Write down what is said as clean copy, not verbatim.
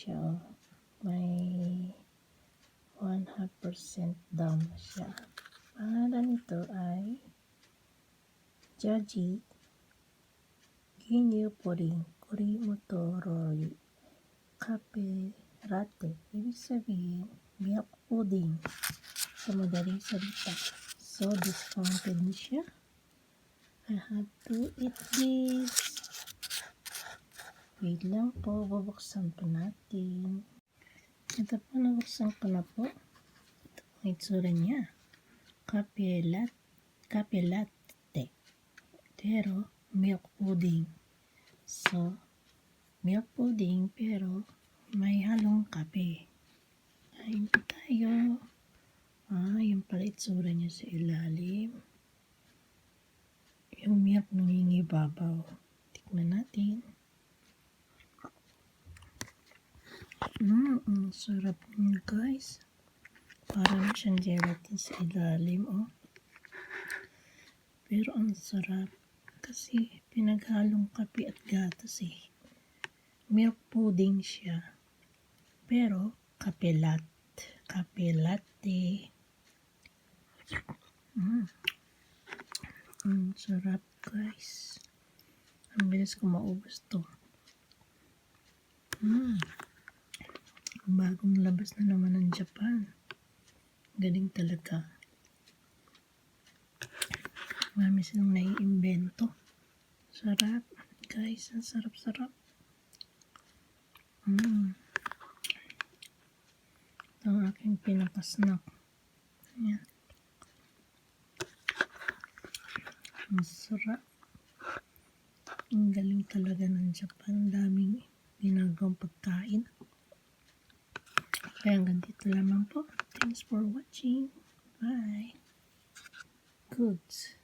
siya. Oh. May 100% down na siya. Pangalan nito ay Jaji Ginyu Pudding Kurimotorori Cafe Latte. Ibig sabihin, milk pudding. Sa madaling salita. So, discounted na siya. I have to eat this. Wait lang po, bubuksan po natin. Ito po, nabuksan ko na po. Ito po ang itsura niya. Cafe latte. Pero, milk pudding. So, milk pudding pero may halong kape. Kain po tayo. Yung pala itsura niya sa ilalim. Yung milk nangingibabaw. Tikman natin. Ang sarap niya, guys. Parang siyang gelatin sa ilalim, oh. Pero ang sarap kasi pinaghalong kape at gatas, eh. Milk pudding siya. Pero kape latte. Sarap, guys. Ang bilis ko maubos to. Bagong labas na naman ng Japan. Galing talaga. Marami silang naiimbento. Sarap, guys. Ang sarap-sarap. Ito ang aking pinaka-snack. Ayan. Ang sarap. Ang galing talaga ng Japan. Daming ginagawang pagkain. Kaya hanggang dito lamang po. Thanks for watching. Bye. Goods.